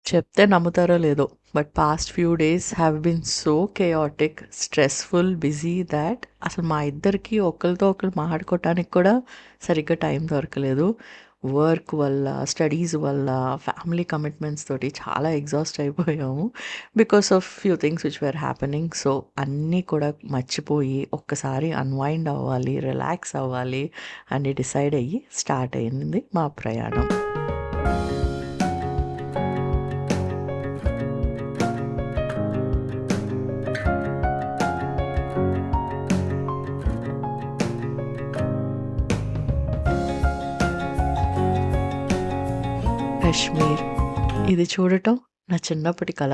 చెప్తే నమ్ముతారో లేదో, but past few days have been so chaotic, stressful, busy that అసలు మా ఇద్దరికి ఒకరితో ఒకరు మాట్లాడుకోవటానికి కూడా సరిగ్గా టైం దొరకలేదు. వర్క్ వల్ల, స్టడీస్ వల్ల, ఫ్యామిలీ కమిట్మెంట్స్ తోటి చాలా ఎగ్జాస్ట్ అయిపోయాము because of few things which were happening. So అన్నీ కూడా మర్చిపోయి ఒక్కసారి అన్వైండ్ అవ్వాలి, రిలాక్స్ అవ్వాలి అని డిసైడ్ అయ్యి స్టార్ట్ అయింది మా ప్రయాణం. కాశ్మీర్ ఇది చూడటం నా చిన్నప్పటి కల.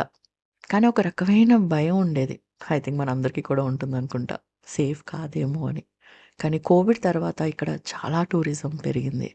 కానీ ఒక రకమైన భయం ఉండేది. ఐ థింక్ మనందరికీ కూడా ఉంటుందనుకుంటా. సేఫ్ కాదేమో అని. కానీ కోవిడ్ తర్వాత ఇక్కడ చాలా టూరిజం పెరిగింది.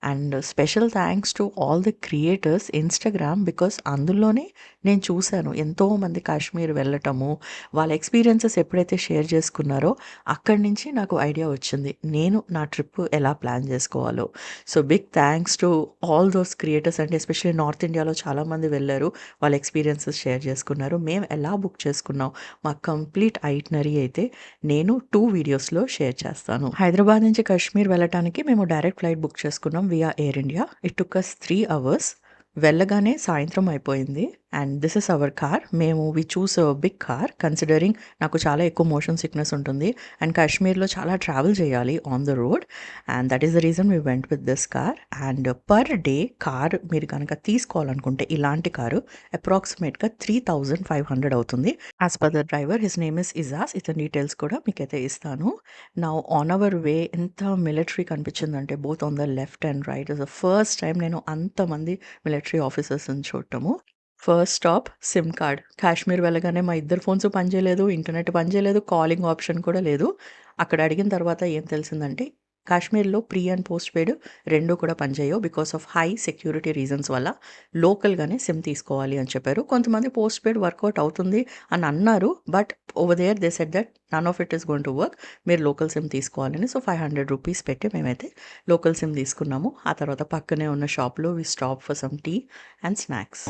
And special thanks to all the creators Instagram, because అందులోనే నేను చూసాను ఎంతోమంది కాశ్మీర్ వెళ్ళటము, వాళ్ళ ఎక్స్‌పీరియన్సెస్ ఎప్పుడైతే షేర్ చేసుకున్నారో అక్కడి నుంచి నాకు ఐడియా వచ్చింది. నేను నా ట్రిప్ ఎలా ప్లాన్ చేసుకోవాలో. So big thanks to all those creators and especially north ఇండియాలో చాలామంది వెళ్లారు. వాళ్ళ ఎక్స్‌పీరియన్సెస్ షేర్ చేసుకున్నారు. మేము ఎలా బుక్ చేసుకున్నాం, మా కంప్లీట్ ఐటినరీ అయితే నేను 2 వీడియోస్‌లో షేర్ చేస్తాను. హైదరాబాద్ నుంచి కాశ్మీర్ వెళ్ళటానికి మేము డైరెక్ట్ ఫ్లైట్ బుక్ చేసుకున్నాం via Air India. It took us 3 hours. వెళ్ళగానే సాయంత్రం అయిపోయింది. And this is our car. మేము we choose big car considering నాకు చాలా ఎక్కువ మోషన్ సిక్నెస్ ఉంటుంది. అండ్ కాశ్మీర్లో చాలా ట్రావెల్ చేయాలి on the road. And that is the reason we went with this car. And per day car మీరు కనుక తీసుకోవాలనుకుంటే ఇలాంటి కారు అప్రాక్సిమేట్గా 3500 అవుతుంది. As per the driver, his name is Ijaz. ఇతని డీటెయిల్స్ కూడా మీకైతే ఇస్తాను. నౌ ఆన్ అవర్ వే ఎంత మిలిటరీ కనిపించిందంటే both on the left and right. Is the first time నేను అంతమంది మిలిటరీ ఆఫీసర్స్ని చూడటము. First stop sim card. Kashmir వెళ్ళగానే మా ఇద్దరు ఫోన్స్ పనిచేయలేదు, ఇంటర్నెట్ పనిచేయలేదు, కాలింగ్ ఆప్షన్ కూడా లేదు. అక్కడ అడిగిన తర్వాత ఏం తెలిసిందంటే కాశ్మీర్లో ప్రీ అండ్ పోస్ట్ పెయిడ్ రెండూ కూడా పనిచేయవు because of high security reasons వల్ల. లోకల్గానే సిమ్ తీసుకోవాలి అని చెప్పారు. కొంతమంది పోస్ట్ పెయిడ్ వర్కౌట్ అవుతుంది అని అన్నారు. But over there they said that none of it is going to work, మీరు లోకల్ సిమ్ తీసుకోవాలని. సో 500 రూపీస్ పెట్టి మేమైతే లోకల్ సిమ్ తీసుకున్నాము. ఆ తర్వాత పక్కనే ఉన్న షాప్లో we stop for some tea and snacks.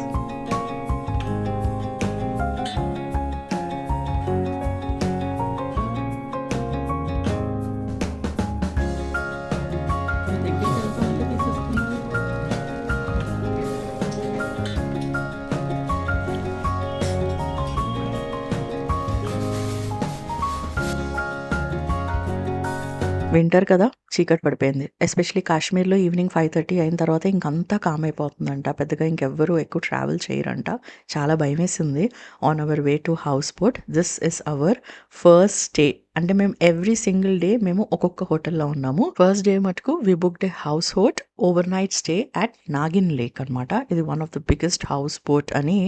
Winter కదా! చీకటి పడిపోయింది. ఎస్పెషల్లీ కాశ్మీర్‌లో ఈవినింగ్ 5:30 అయిన తర్వాత ఇంకంతా కామ్ అయిపోతుందంట. పెద్దగా ఇంకెవ్వరు ఎక్కువ ట్రావెల్ చేయరంట. చాలా భయమేసింది. On our way to house boat. This is hour first stay. అంటే మేము ఎవ్రీ సింగిల్ డే మేము ఒక్కొక్క హోటల్‌లో ఉన్నాము. ఫస్ట్ డే మటుకు we booked a house boat overnight stay at Nagin lake అనమాట. ఇది one of the biggest house boat అని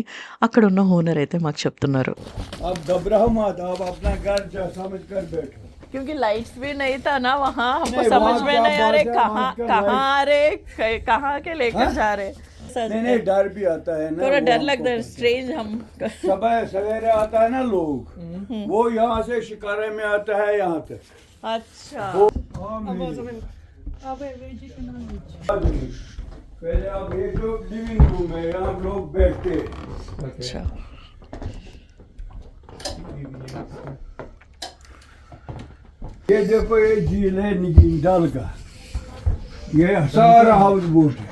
అక్కడున్న ఓనర్ అయితే మాకు చెప్తున్నారు. आप घबराओ मत, आप अपना घर समझ कर बैठो। क्योंकि लाइट्स भी नहीं था ना वहाँ, हमको नहीं, समझ वहाँ में क्या नहीं आ रहे बात है, कहाँ वहाँ क्या कहाँ लाइट- आ रहे, कहाँ के लेकर हाँ? जा रहे. नहीं नहीं, डर भी आता है ना, थोड़ा वो डर हमको लगता है, पता है। स्ट्रेंज हम. सुबह सवेरे आता है ना लोग, वो यहाँ से शिकारे में आता है यहाँ तक। अच्छा. पहले अब ये जो लिविंग रूम है, यहाँ लोग बैठते हैं। अच्छा. ये देखो, ये झील है निगिन डाल का, ये सारा हाउस बोट है।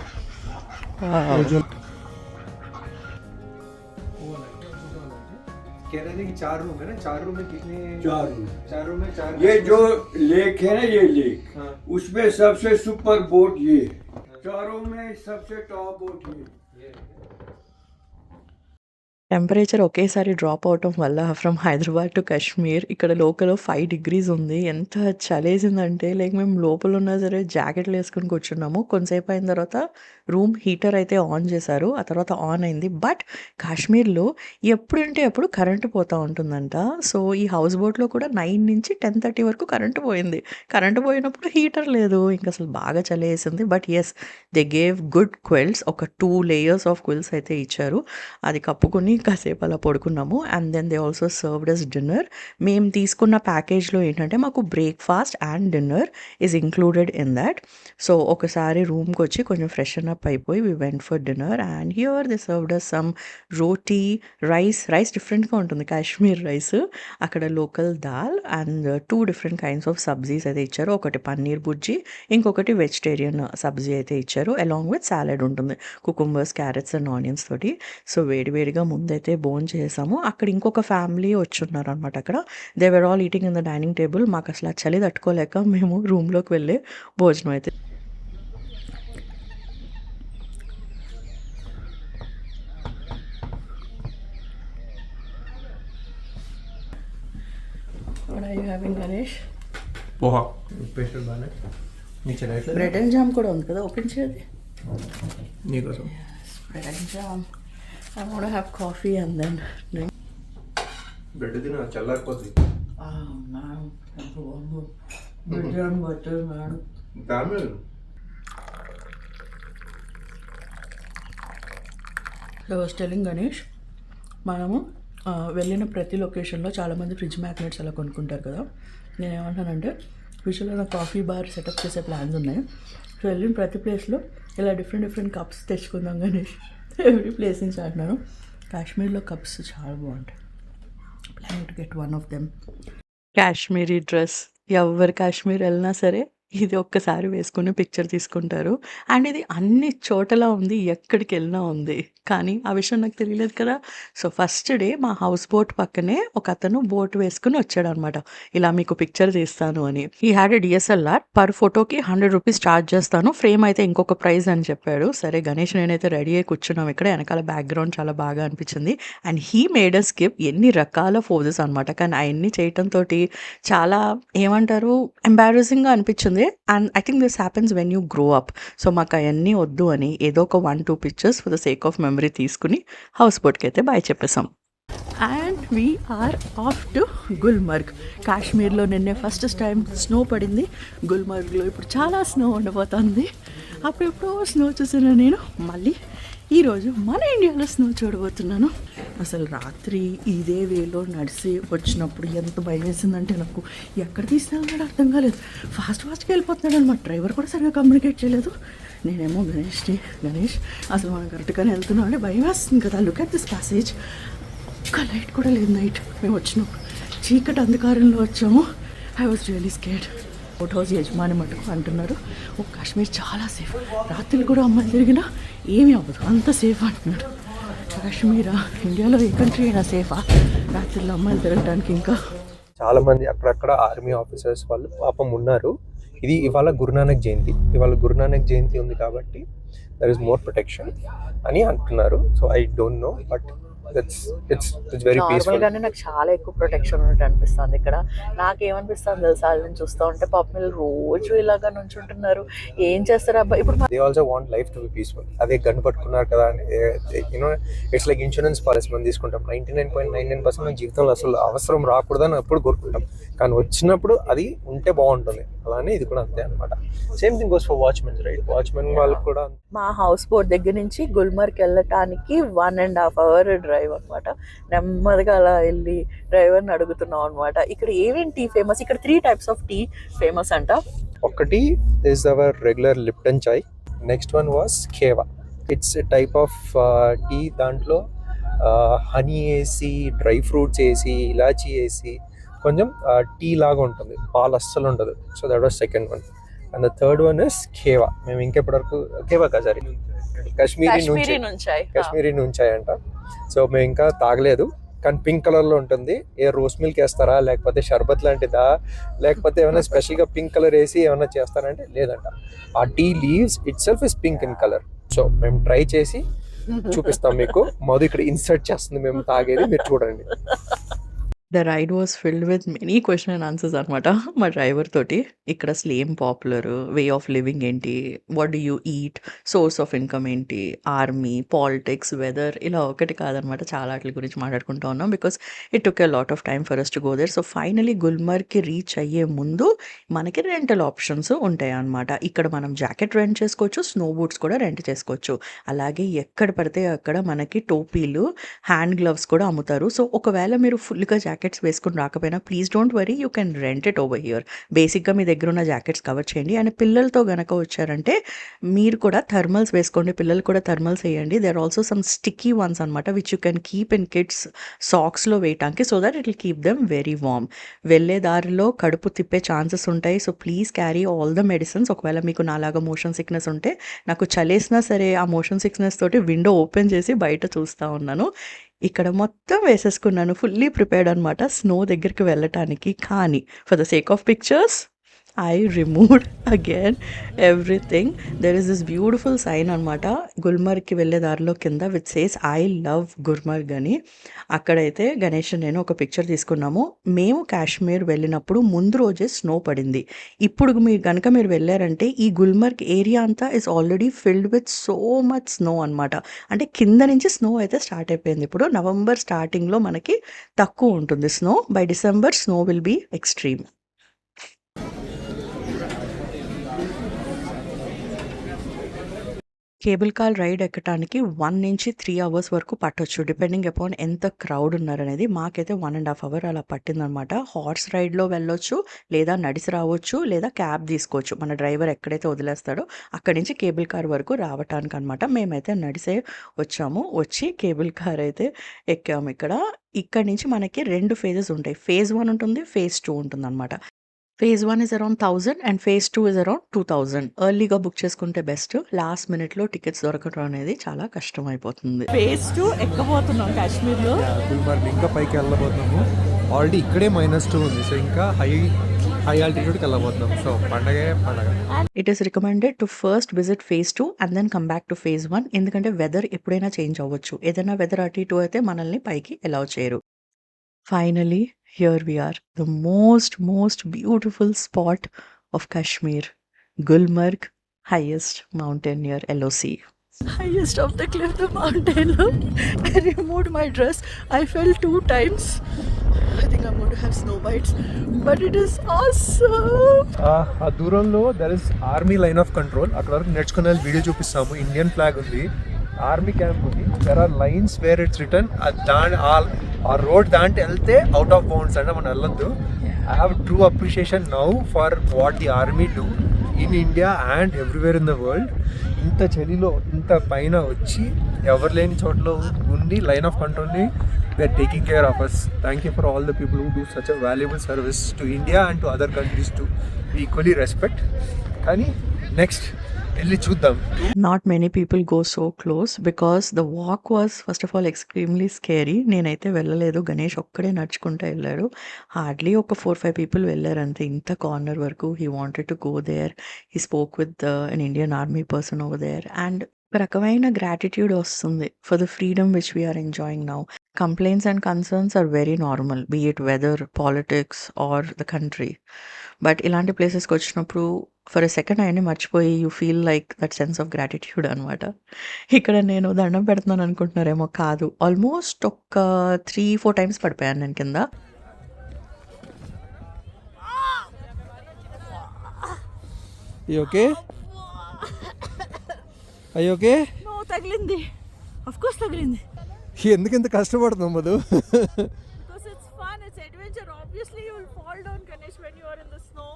कह रहे थे कि 4 रूम है ना, 4 रूम में कितने? 4 रूम। 4 रूम में 4। ये जो लेक है ना, ये लेक, हाँ। उसमें सबसे सुपर बोट ये है। चारों में सबसे टॉप बोट ये है। టెంపరేచర్ ఒకేసారి డ్రాప్ అవ్వటం వల్ల ఫ్రమ్ హైదరాబాద్ టు కాశ్మీర్ ఇక్కడ లోకల్ 5 డిగ్రీస్ ఉంది. ఎంత చలేసిందంటే లైక్ మేము లోపల ఉన్నా సరే జాకెట్లు వేసుకొని కూర్చున్నాము. కొంతసేపు అయిన తర్వాత రూమ్ హీటర్ అయితే ఆన్ చేశారు. ఆ తర్వాత ఆన్ అయింది. బట్ కాశ్మీర్లో ఎప్పుడంటే అప్పుడు కరెంటు పోతూ ఉంటుందంట. సో ఈ హౌస్ బోట్లో కూడా 9 నుంచి 10:30 వరకు కరెంటు పోయింది. కరెంటు పోయినప్పుడు హీటర్ లేదు. ఇంక అసలు బాగా చలేసింది. But yes, they gave good quilts. ఒక 2 లేయర్స్ ఆఫ్ క్విల్స్ అయితే ఇచ్చారు. అది కప్పుకొని కాసేపు అలా పడుకున్నాము. And then they also served us dinner. మేము తీసుకున్న ప్యాకేజ్లో ఏంటంటే మాకు breakfast and dinner is included in that. So ఒకసారి రూమ్కి వచ్చి కొంచెం ఫ్రెషన్ అప్ అయిపోయి we went for dinner. And here they served us some roti, rice డిఫరెంట్గా ఉంటుంది, కాశ్మీర్ రైస్. అక్కడ local dal and 2 different kinds of sabzis అయితే ఇచ్చారు. ఒకటి పన్నీర్ బుజ్జి, ఇంకొకటి వెజిటేరియన్ సబ్జీ అయితే ఇచ్చారు. అలాంగ్ విత్ సాలెడ్ ఉంటుంది, కుకుంబర్స్, క్యారెట్స్ అండ్ ఆనియన్స్ తోటి. సో వేడివేడిగా ముందైతే భోంచేసాము. అక్కడ ఇంకొక ఫ్యామిలీ వచ్చున్నారు అనమాట. అక్కడ they were all eating in the dining table. మాకు అసలు ఆ చలి తట్టుకోలేక మేము రూమ్లోకి వెళ్ళే భోజనం అయితే గణేష్. పోహా స్పెషల్ బాగానే నీకు చెల్లట్లేదు. బ్రెడ్ అండ్ జామ్ కూడా ఉంది కదా, ఓపెన్ చేయాలి. నీకోసం Bread and jam. I want to have coffee and then drink. Bread తిన చల్లారిపోతుంది. Oh man, bread jam butter man. దాని So I was telling Ganesh, మనము వెళ్ళిన ప్రతి లొకేషన్లో చాలామంది ఫ్రిడ్జ్ మ్యాగ్నెట్స్ అలా కొనుక్కుంటారు కదా. నేను ఏమంటానంటే ఫ్యూచర్లో నా కాఫీ బార్ సెటప్ చేసే ప్లాన్స్ ఉన్నాయి. సో వెళ్ళిన ప్రతి ప్లేస్లో ఇలా డిఫరెంట్ కప్స్ తెచ్చుకుందాం గణేష్. ఎవ్రీ ప్లేస్ నుంచి అంటున్నాను. కాశ్మీర్లో కప్స్ చాలా బాగుంటాయి. Plan to get one of them. Kashmiri dress ఎవరు కాశ్మీర్ వెళ్ళినా సరే ఇది ఒక్కసారి వేసుకుని పిక్చర్ తీసుకుంటారు. అండ్ ఇది అన్ని చోటలా ఉంది, ఎక్కడికి వెళ్ళినా ఉంది. కానీ ఆ విషయం నాకు తెలియలేదు కదా. సో ఫస్ట్ డే మా హౌస్ బోట్ పక్కనే ఒక అతను బోట్ వేసుకుని వచ్చాడనమాట. ఇలా మీకు పిక్చర్ తీస్తాను అని. ఈ హ్యాడ్ ఎ DSLR. పర్ ఫోటోకి 100 రూపీస్ ఛార్జ్ చేస్తాను, ఫ్రేమ్ అయితే ఇంకొక ప్రైజ్ అని చెప్పాడు. సరే గణేష్ నేనైతే రెడీ అయ్యి కూర్చున్నాం ఇక్కడ. వెనకాల బ్యాక్గ్రౌండ్ చాలా బాగా అనిపించింది. And he made a skip. ఎన్ని రకాల ఫోజెస్ అనమాట. కానీ అవన్నీ చేయటంతో చాలా ఏమంటారు ఎంబారసింగ్గా అనిపించింది. And I think this happens when you grow up. So మాకు అవన్నీ వద్దు అని ఏదో ఒక 1-2 pictures for the sake of memory తీసుకుని హౌస్ బోట్కి అయితే బాయ్ చెప్పేసాం. And we're off to Gulmarg. కాశ్మీర్లో నిన్నే ఫస్ట్ టైం స్నో పడింది. గుల్మర్గ్లో ఇప్పుడు చాలా స్నో ఉండబోతుంది. అప్పుడెప్పుడో స్నో చూసిన నేను మళ్ళీ ఈరోజు మన ఇండియాలో స్నో చూడబోతున్నాను. అసలు రాత్రి ఇదే వేలో నడిచి వచ్చినప్పుడు ఎంత భయం వేసిందంటే నాకు ఎక్కడ తీసుకెళ్ళాడో అర్థం కాలేదు. ఫాస్ట్గా వెళ్ళిపోతున్నాడు అనమాట. డ్రైవర్ కూడా సరిగ్గా కమ్యూనికేట్ చేయలేదు. నేనేమో గణేష్ అసలు మనం కరెక్ట్గానే వెళ్తున్నాం అంటే భయం వేస్తుంది కదా. Look at this passage. ఒక్క లైట్ కూడా లేదు నైట్ మేము వచ్చినప్పుడు. చీకటి అంధకారంలో వచ్చాము. I was really scared. Boat house యజమాని మటుకు అంటున్నారు ఓ కాశ్మీర్ చాలా సేఫ్, రాత్రులు కూడా అమ్మాయిలు తిరిగినా ఏమీ అవ్వదు, అంత సేఫ్ అంటున్నాడు. కాశ్మీరా ఇండియాలో ఏ కంట్రీ అయినా సేఫా రాత్రుల్లో అమ్మాయిలు తిరగడానికి? ఇంకా చాలా మంది అక్కడక్కడ ఆర్మీ ఆఫీసర్స్ వాళ్ళు పాపం ఉన్నారు. ఇది ఇవాళ గురునానక్ జయంతి ఉంది కాబట్టి దర్ ఇస్ మోర్ ప్రొటెక్షన్ అని అంటున్నారు. So I don't know but it's very peaceful. నార్మల్గానే నాకు చాలా ఎక్కువ ప్రొటెక్షన్ ఉన్నట్టు అనిపిస్తుంది ఇక్కడ. నాకేమనిపిస్తుంది తెలుసా, వాళ్ళని చూస్తూ ఉంటే పాపం వీళ్ళు రోజు ఇలాగా నుంచుంటున్నారు, ఏం చేస్తారు అబ్బా. ఇప్పుడు they also want life to be peaceful. అదే గన్ పట్టుకున్నారు కదా అని ఇట్స్ లైక్ ఇన్సూరెన్స్ పాలసీ మనం తీసుకుంటాం. 99.99% మన జీవితంలో అసలు అవసరం రాకూడదని అప్పుడు కోరుకుంటాం, కానీ వచ్చినప్పుడు అది ఉంటే బాగుంటుంది. అలానే ఇది కూడా అంతే అనమాట. Same thing goes for watchmen, right? Watchmen వాళ్ళకి కూడా మా హౌస్ బోట్ దగ్గర నుంచి గుల్మర్గ్ వెళ్ళటానికి 1.5 hour డ్రైవ్ అనమాట. నెమ్మదిగా అలా వెళ్ళి డ్రైవర్ని అడుగుతున్నాం అనమాట. ఇక్కడ ఏమేమి టీ ఫేమస్? ఇక్కడ 3 types ఆఫ్ టీ ఫేమస్ అంట. ఒకటి is our regular Lipton chai. Next one was kahwa. It's type of tea. దాంట్లో హనీ వేసి, డ్రై ఫ్రూట్స్ వేసి, ఇలాచీ వేసి కొంచెం టీ లాగా ఉంటుంది, పాలు అస్సలు ఉండదు. So that was second one. And the third one is kahwa. మేము ఇంకెప్పటివరకు ఖేవా సారీ కాశ్మీరీ నుంచాయ్ అంట. సో మేము ఇంకా తాగలేదు, కానీ పింక్ కలర్లో ఉంటుంది. ఏ రోస్ మిల్క్ వేస్తారా, లేకపోతే షర్బత్ లాంటిదా, లేకపోతే ఏమైనా స్పెషల్గా పింక్ కలర్ వేసి ఏమైనా చేస్తారంటే లేదంట. ఆ tea leaves itself is pink in colour. So మేము ట్రై చేసి చూపిస్తాం మీకు. మధు ఇక్కడ ఇన్సర్ట్ చేస్తుంది మేము తాగేది, మీరు చూడండి. The ride was filled with many question and answers అనమాట మా డ్రైవర్ తోటి. ఇక్కడ అసలు ఏం పాపులర్, వే ఆఫ్ లివింగ్ ఏంటి, what do you eat, source of income ఏంటి, ఆర్మీ, పాలిటిక్స్, వెదర్, ఇలా ఒకటి కాదనమాట. చాలా వాటి గురించి మాట్లాడుకుంటూ ఉన్నాం because it took a lot of time for us to go there. So finally గుల్మర్గ్కి రీచ్ అయ్యే ముందు మనకి రెంటల్ ఆప్షన్స్ ఉంటాయి అన్నమాట. ఇక్కడ మనం జాకెట్ రెంట్ చేసుకోవచ్చు, స్నో బూట్స్ కూడా రెంట్ చేసుకోవచ్చు. అలాగే ఎక్కడ పడితే అక్కడ మనకి టోపీలు, హ్యాండ్ గ్లవ్స్ కూడా అమ్ముతారు. సో ఒకవేళ మీరు ఫుల్గా జాకెట్స్ వేసుకుని రాకపోయినా please don't worry, you can rent it over here. బేసిక్గా మీ దగ్గర ఉన్న జాకెట్స్ కవర్ చేయండి. అండ్ పిల్లలతో గనక వచ్చారంటే మీరు కూడా థర్మల్స్ వేసుకోండి, పిల్లలు కూడా థర్మల్స్ వేయండి. There also some sticky ones అనమాట which you can keep in kids సాక్స్లో వేయటానికి, so that it will keep them very warm. వెళ్ళే దారిలో కడుపు తిప్పే ఛాన్సెస్ ఉంటాయి. So please carry all the medicines. ఒకవేళ మీకు నాలాగా మోషన్ సిక్నెస్ ఉంటే, నాకు చలేసినా సరే ఆ మోషన్ సిక్నెస్ తోటి విండో ఓపెన్ చేసి బయట చూస్తూ ఉన్నాను. ఇక్కడ మొత్తం వేసేసుకున్నాను, ఫుల్లీ ప్రిపేర్డ్ అనమాట స్నో దగ్గరికి వెళ్ళటానికి. కానీ for the sake of pictures I removed again everything. There is this beautiful sign అనమాట గుల్మర్గ్కి వెళ్ళే దారిలో కింద which says I love Gulmarg అని. అక్కడైతే గణేష్ నేను ఒక పిక్చర్ తీసుకున్నాము. మేము కాశ్మీర్ వెళ్ళినప్పుడు ముందు రోజే స్నో పడింది. ఇప్పుడు మీరు వెళ్ళారంటే ఈ గుల్మర్గ్ ఏరియా అంతా is already filled with so much snow అనమాట. అంటే కింద నుంచి స్నో అయితే స్టార్ట్ అయిపోయింది. ఇప్పుడు నవంబర్ స్టార్టింగ్లో మనకి తక్కువ ఉంటుంది snow. By December snow will be extreme. Cable car ride ఎక్కటానికి 1 నుంచి 3 అవర్స్ వరకు పట్టొచ్చు, డిపెండింగ్ అపాన్ ఎంత క్రౌడ్ ఉన్నారనేది. మాకైతే 1.5 అవర్ అలా పట్టిందనమాట. హార్స్ రైడ్లో వెళ్ళొచ్చు, లేదా నడిచి రావచ్చు, లేదా క్యాబ్ తీసుకోవచ్చు. మన డ్రైవర్ ఎక్కడైతే వదిలేస్తాడో అక్కడి నుంచి కేబుల్ కార్ వరకు రావటానికి అనమాట. మేమైతే నడిసే వచ్చాము. వచ్చి కేబుల్ కార్ అయితే ఎక్కాము. ఇక్కడ నుంచి మనకి 2 ఫేజెస్ ఉంటాయి. ఫేజ్ 1 ఉంటుంది, ఫేజ్ 2 ఉంటుంది అనమాట. Phase 1 is around 1000 and phase 2 is around 2000. ఎర్లీగా బుక్ చేసుకుంటే బెస్ట్. లాస్ట్ మినిట్లో టికెట్స్ దొరకడం అనేది చాలా కష్టం అయిపోతుంది. ఫేజ్ 2 ఎక్కబోతున్నాం కాశ్మీర్లో. గుల్మర్గ్ ఇంకా పైకి వెళ్ళబోతున్నాము. ఆల్రెడీ ఇక్కడే -2 ఉంది. సో ఇంకా హై ఆల్టిట్యూడ్కి వెళ్ళబోతున్నాం. సో పండగే పండగ. It is recommended to first visit phase 2 and then come back to phase 1. ఎందుకంటే వెదర్ ఎప్పుడైనా చేంజ్ అవ్వచ్చు. ఏదైనా వెదర్ అటు ఇటు అయితే మనల్ని పైకి అలౌ చేయరు. Finally, here we are, the most beautiful spot of Kashmir, Gulmarg, highest mountain near LOC. Highest of the cliff, the mountain. I removed my dress. I fell 2 times. I think I'm going to have snow bites, but it is awesome. ఆ దూరంలో there is army line of control. అక్కడ వరకు నడుచుకునే video చూపిస్తాము. Indian flag ఉంది, army camp ఉంది. There are lines where it's return. ఆ road దాంటి వెళ్తే అవుట్ ఆఫ్ బౌండ్స్ అంటే మనం వెళ్ళొద్దు. I have true appreciation now for what the army do in India and everywhere in the world. ఇంత చలిలో ఇంత పైన వచ్చి ఎవరు లేని చోట్ల ఉండి లైన్ ఆఫ్ కంట్రోల్ని they are taking care of us. Thank you for all the people who do such a valuable service to India and to other countries to equally respect. కానీ నెక్స్ట్ వెళ్ళి చూద్దాం. Not many people go so close because the walk was first of all extremely scary. నేనైతే వెళ్ళలేదు, గణేష్ ఒక్కడే నడుచుకుంటూ వెళ్ళాడు. Hardly ఒక 4-5 people వెళ్ళారు అంతే. ఇంత కార్నర్ వరకు he wanted to go there. He spoke with an Indian army person over there and ఒక రకమైన గ్రాటిట్యూడ్ వస్తుంది for the freedom which we are enjoying now. Complaints and concerns are very normal, be it weather, politics or the country. But ఇలాంటి ప్లేసెస్కి వచ్చినప్పుడు for a second అవన్నీ మర్చిపోయి you feel like that sense of gratitude అనమాట. ఇక్కడ నేను దండం పెడుతున్నాను అనుకుంటున్నారేమో, కాదు, ఆల్మోస్ట్ ఒక 3-4 టైమ్స్ పడిపోయాను నేను కింద. ఓకే ఓకే తగిలింది, ఆఫ్ కోర్స్ తగిలింది. ఎందుకు ఇంత కష్టపడుతున్నాం Madhu? Because it's fun, it's adventure. Obviously you will fall down, Ganesh, when you are in the snow.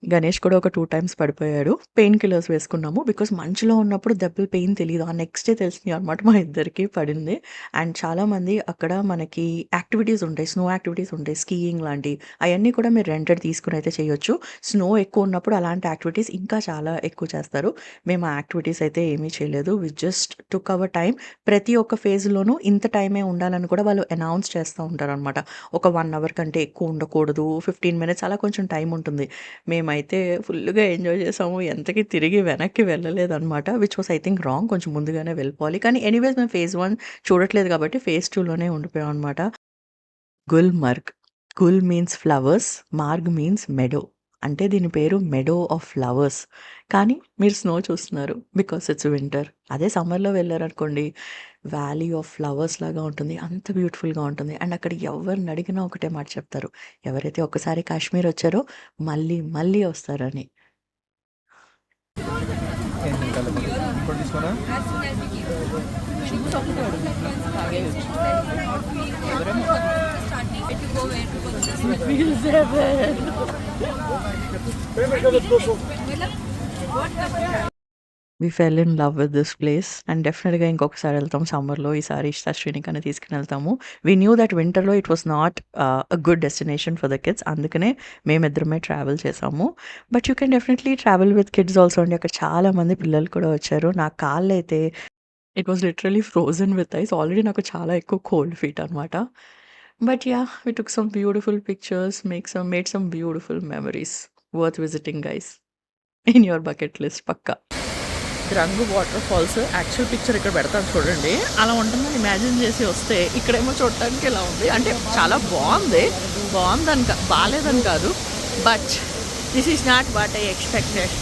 Ganesh కూడా ఒక 2 టైమ్స్ పడిపోయాడు. పెయిన్ కిల్లర్స్ వేసుకున్నాము బికాస్ మంచులో ఉన్నప్పుడు దెబ్బలు పెయిన్ తెలియదు. ఆ నెక్స్ట్ డే తెలిసింది అనమాట మా ఇద్దరికి పడింది. అండ్ చాలామంది అక్కడ మనకి యాక్టివిటీస్ ఉంటాయి, స్నో యాక్టివిటీస్ ఉంటాయి, స్కీయింగ్ లాంటివి. అవన్నీ కూడా మీరు రెంటెడ్ తీసుకుని అయితే చేయొచ్చు. స్నో ఎక్కువ ఉన్నప్పుడు అలాంటి యాక్టివిటీస్ ఇంకా చాలా ఎక్కువ చేస్తారు. మేము ఆ యాక్టివిటీస్ అయితే ఏమీ చేయలేదు. We just took our time. ప్రతి ఒక్క ఫేజ్లోనూ ఇంత టైమే ఉండాలని కూడా వాళ్ళు అనౌన్స్ చేస్తూ ఉంటారు అనమాట. ఒక 1 అవర్ కంటే ఎక్కువ ఉండకూడదు, 15 మినిట్స్ అలా కొంచెం టైం ఉంటుంది. మేమైతే ఫుల్గా ఎంజాయ్ చేసాము. ఎంతకి తిరిగి వెనక్కి వెళ్ళలేదన్నమాట, which was I think wrong. కొంచెం ముందుగానే వెళ్ళిపోవాలి. కానీ ఎనీవేస్ మేము ఫేజ్ 1 చూడట్లేదు కాబట్టి ఫేజ్ 2లోనే ఉండిపోయాం అనమాట. Gulmarg. Gul means flowers, marg means meadow. అంటే దీని పేరు మెడో ఆఫ్ ఫ్లవర్స్. కానీ మీరు స్నో చూస్తున్నారు బికాస్ ఇట్స్ వింటర్. అదే సమ్మర్‌లో వెళ్లారనుకోండి వ్యాలీ ఆఫ్ ఫ్లవర్స్ లాగా ఉంటుంది. అంత బ్యూటిఫుల్‌గా ఉంటుంది. అండ్ అక్కడ ఎవరిని అడిగినా ఒకటే మాట చెప్తారు. ఎవరైతే ఒక్కసారి కాశ్మీర్ వచ్చారో మళ్ళీ మళ్ళీ వస్తారని. ఇంకోటి తీసుకున్నా we fell in love with this place and డెఫినెట్‌గా ఇంకొకసారి వెళ్తాం సమ్మర్‌లో. ఈసారి ఇషితా, శ్రీనికని తీసుకొనెళ్తాము. వి న్యూ దట్ వింటర్‌లో it was not a good destination for the kids. అందుకనే మేమిద్దరమే ట్రావెల్ చేసాము. But you can definitely travel with kids also అండి. అక్కడ చాలా మంది పిల్లలు కూడా వచ్చారు. నా కాళ్ళైతే it was literally frozen with ice. Already నాకు చాలా ఎక్కువ కోల్డ్ ఫీట్ అనమాట. But yeah! We took some beautiful pictures, made some beautiful memories. Worth visiting guys. In your bucket list పక్కా. రంగు వాటర్ ఫాల్స్ యాక్చువల్ పిక్చర్ ఇక్కడ పెడతాను చూడండి. అలా ఉంటుందని ఇమాజిన్ చేసి వస్తే ఇక్కడేమో చూడటానికి ఇలా ఉంది. అంటే చాలా బాగుందని బాలేదని కాదు. But this is not what I expected.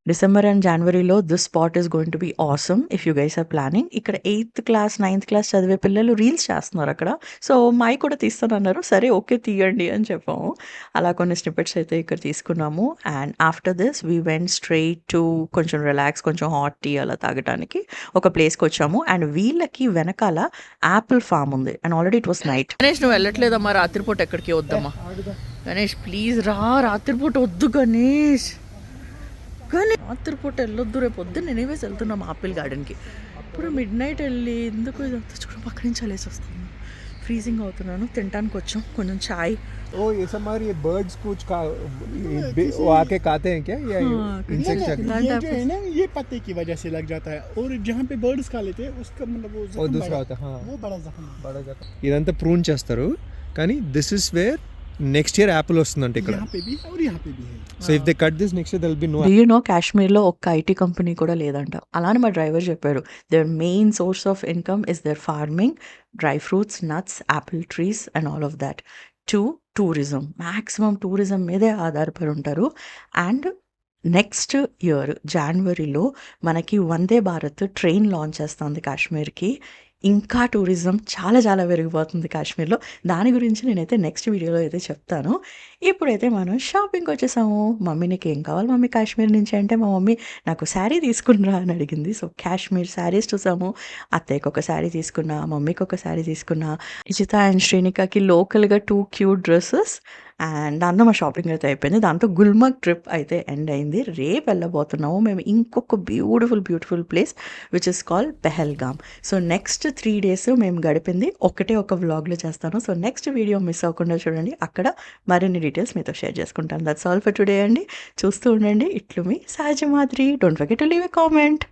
December and జనవరిలో this spot is going to be awesome if you guys are planning. ఇక్కడ 8th క్లాస్, 9th క్లాస్ చదివే పిల్లలు రీల్స్ చేస్తున్నారు అక్కడ. సో మాయి కూడా తీస్తానన్నారు. సరే ఓకే తీయండి అని చెప్పాము. అలా కొన్ని స్నిప్పెట్స్ అయితే ఇక్కడ తీసుకున్నాము. And after this we went straight to కొంచెం రిలాక్స్, కొంచెం హాట్ టీ అలా తాగటానికి ఒక ప్లేస్కి వచ్చాము. అండ్ వీళ్ళకి వెనకాల యాపిల్ ఫామ్ ఉంది. And already it was night. Ganesh నువ్వు వెళ్ళట్లేదమ్మా రాత్రిపూట ఎక్కడికి వద్దమ్మా. గణేష్ ప్లీజ్ రాత్రిపూట వద్దు గణేష్. కానీ రాత్రిపూట వెళ్ళొద్దు. రేపు పొద్దున్న ఎనీవేస్ వెళ్తున్నాం ఆపిల్ గార్డెన్కి. ఇప్పుడు మిడ్ నైట్ వెళ్ళి ఎందుకు ఇదంతా చూడడం పక్క నుంచి చలేసి వస్తుంది. ఫ్రీజింగ్ అవుతున్నాను. తినడానికి వచ్చాం కొంచెం చాయ్. ओ ये सब हमारे ये बर्ड्स कुछ का वो आके खाते हैं क्या या इंसेक्ट्स ये जो है ना ये पत्ते की वजह से लग जाता है और जहाँ पे बर्ड्स खा लेते हैं उसका मतलब वो और जख्म दूसरा बड़ा- होता है हाँ वो बड़ा जख्म है। बड़ा जाता ఇదంతా ప్రూన్ చేస్తారు కానీ this is where next year Apple వస్తుందంటే ఇక్కడ यहाँ पे भी है और यहाँ पे भी है। So if they cut this next year they'll be no do you know కాశ్మీర్లో ఒక్క ఐటీ కంపెనీ కూడా లేదంట. అలానే మా డ్రైవర్ చెప్పారు their main source of income is their farming, dry fruits, nuts, apple trees and all of that. Tourism, maximum tourism మీదే ఆధారపడి ఉంటారు. అండ్ నెక్స్ట్ ఇయర్ జనవరిలో మనకి వందే భారత్ ట్రైన్ లాంచ్ చేస్తుంది కాశ్మీర్కి. ఇంకా టూరిజం చాలా పెరిగిపోతుంది కాశ్మీర్లో. దాని గురించి నేనైతే నెక్స్ట్ వీడియోలో అయితే చెప్తాను. ఇప్పుడైతే మనం షాపింగ్కి వచ్చేసాము. మమ్మీ నీకు ఏం కావాలి మమ్మీ కాశ్మీర్ నుంచి అంటే మా మమ్మీ నాకు శారీ తీసుకునిరా అని అడిగింది. సో కాశ్మీర్ శారీస్ చూసాము. అత్తయ్యకి ఒక శారీ తీసుకున్నా, మమ్మీకి ఒక శారీ తీసుకున్నా. ఇషిత అండ్ శ్రీనికకి లోకల్గా 2 క్యూట్ డ్రెస్సెస్. అండ్ దాంతో మా షాపింగ్ అయితే అయిపోయింది. దాంతో గుల్మర్గ్ ట్రిప్ అయితే ఎండ్ అయింది. రేపు వెళ్ళబోతున్నాము మేము ఇంకొక beautiful place which is called Pahalgam. So next 3 days మేము గడిపింది ఒక వ్లాగ్లో చేస్తాను. సో నెక్స్ట్ వీడియో మిస్ అవ్వకుండా చూడండి. అక్కడ మరిన్ని డీటెయిల్స్ మీతో షేర్ చేసుకుంటాను. దట్స్ ఆల్ ఫర్ టుడే అండి. చూస్తూ ఉండండి. ఇట్లు మీ సహజ మాదిరి. Don't forget to leave a comment.